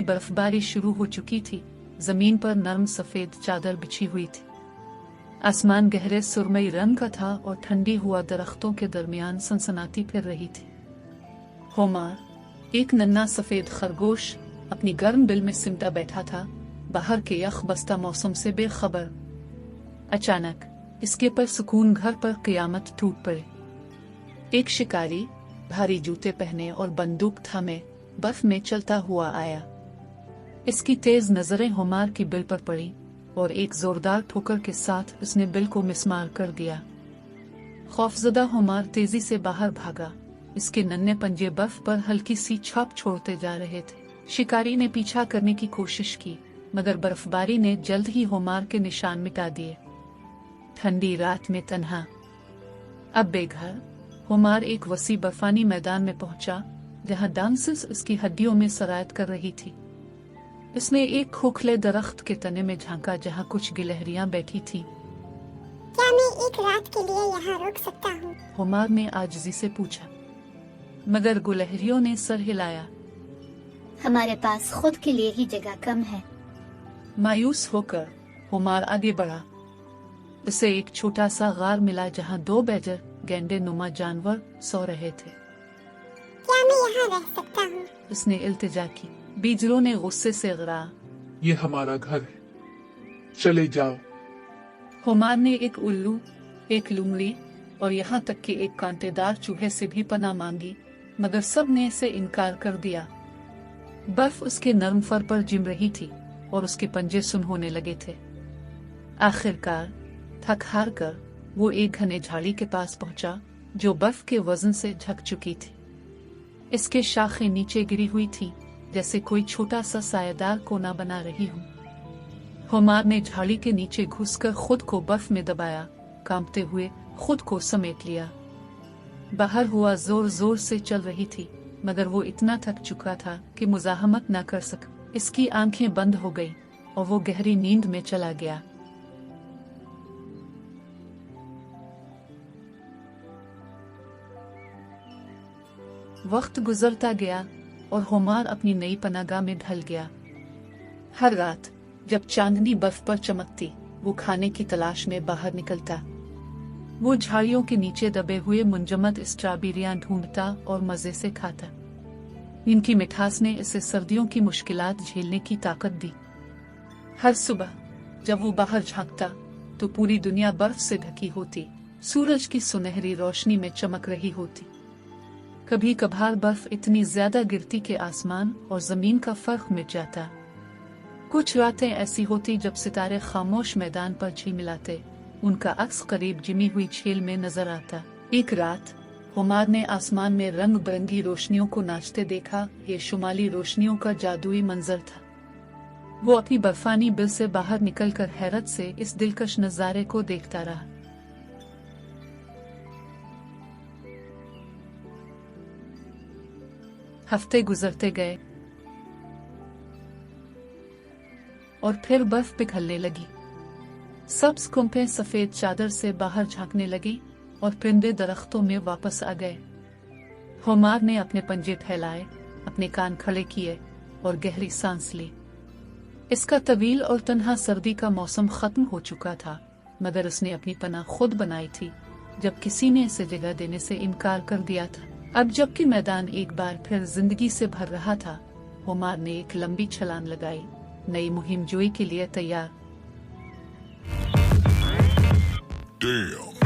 बर्फबारी शुरू हो चुकी थी। जमीन पर नरम सफेद चादर बिछी हुई थी। आसमान गहरे सुरमई रंग का था और ठंडी हुआ दरख्तों के दरमियान सनसनाती फिर रही थी। होमार, एक नन्हा सफेद खरगोश, अपनी गर्म बिल में सिमटा बैठा था, बाहर के यख बस्ता मौसम से बेखबर। अचानक इसके पर सुकून घर पर क़यामत टूट पड़े। एक शिकारी भारी जूते पहने और बंदूक थामे बर्फ में चलता हुआ आया। इसकी तेज नजरें होमार की बिल पर पड़ी और एक जोरदार ठोकर के साथ उसने बिल को मिसमार कर दिया। खौफजदा होमार तेजी से बाहर भागा। इसके नन्हे पंजे बर्फ पर हल्की सी छाप छोड़ते जा रहे थे। शिकारी ने पीछा करने की कोशिश की, मगर बर्फबारी ने जल्द ही होमार के निशान मिटा दिए। ठंडी रात में तन्हा, अब बेघर, होमार एक वसी बर्फानी मैदान में पहुंचा, जहां डांसर्स उसकी हड्डियों में सरायत कर रही थी। उसने एक खोखले दरख्त के तने में झांका, जहां कुछ गिलहरियां बैठी थीं। क्या मैं एक रात के लिए यहाँ रुक सकता हूँ? होमार ने आजिज़ी से पूछा, मगर गिलहरियों ने सर हिलाया। हमारे पास खुद के लिए ही जगह कम है। मायूस होकर होमार आगे बढ़ा। उसे एक छोटा सा गार मिला, जहां 2 बैजर गैंडे नुमा जानवर सो रहे थे। क्या मैं यहाँ रह सकता हूँ? उसने इल्तिजा की। बीजरों ने गुस्से से गिरा, ये हमारा घर है, चले जाओ। होमार ने एक उल्लू, एक लुमड़ी और यहाँ तक कि एक कांटेदार चूहे से भी पनाह मांगी, मगर सब ने इसे इनकार कर दिया। बर्फ उसके नरम फर पर जिम रही थी और उसके पंजे सुन होने लगे थे। आखिरकार थक हार कर वो एक घने झाड़ी के पास पहुंचा, जो बर्फ के वजन से ढक चुकी थी। इसके शाखें नीचे गिरी हुई थी, जैसे कोई छोटा सा सायेदार कोना बना रही हो। होमार ने झाड़ी के नीचे घुसकर खुद को बर्फ में दबाया, कांपते हुए खुद को समेट लिया। बाहर हुआ जोर जोर से चल रही थी, मगर वो इतना थक चुका था कि मुजाहमत न कर सका। इसकी आंखें बंद हो गई और वो गहरी नींद में चला गया। वक्त गुजरता गया और होमार अपनी नई पनाहगाह में ढल गया। हर रात जब चांदनी बर्फ पर चमकती, वो खाने की तलाश में बाहर निकलता। वो झाड़ियों के नीचे दबे हुए मुंजमद स्ट्रॉबेरियां ढूंढता और मजे से खाता। इनकी मिठास ने इसे सर्दियों की मुश्किलात झेलने की ताकत दी। हर सुबह जब वो बाहर झांकता तो पूरी दुनिया बर्फ से ढकी होती, सूरज की सुनहरी रोशनी में चमक रही होती। कभी कभार बर्फ इतनी ज्यादा गिरती कि आसमान और जमीन का फर्क मिट जाता। कुछ रातें ऐसी होती जब सितारे खामोश मैदान पर झिलमिलाते, उनका अक्स करीब जिमी हुई झील में नजर आता। एक रात होमार ने आसमान में रंग बिरंगी रोशनियों को नाचते देखा। ये शुमाली रोशनियों का जादुई मंजर था। वो अपनी बर्फानी बिल से बाहर निकलकर हैरत से इस दिलकश नजारे को देखता रहा। हफ्ते गुजरते गए और फिर बर्फ पिघलने लगी। सब्ज कुंभें सफेद चादर से बाहर झांकने लगी और परिंदे दरख्तों में वापस आ गए। होमार ने अपने पंजे फैलाए, अपने कान खड़े किए और गहरी सांस ली। इसका तवील और तन्हा सर्दी का मौसम खत्म हो चुका था, मगर उसने अपनी पनाह खुद बनाई थी जब किसी ने इसे जगह देने से इनकार कर दिया था। अब जबकि मैदान एक बार फिर जिंदगी से भर रहा था, होमार ने एक लंबी छलांग लगाई, नई मुहिम जोई के लिए तैयार। Damn.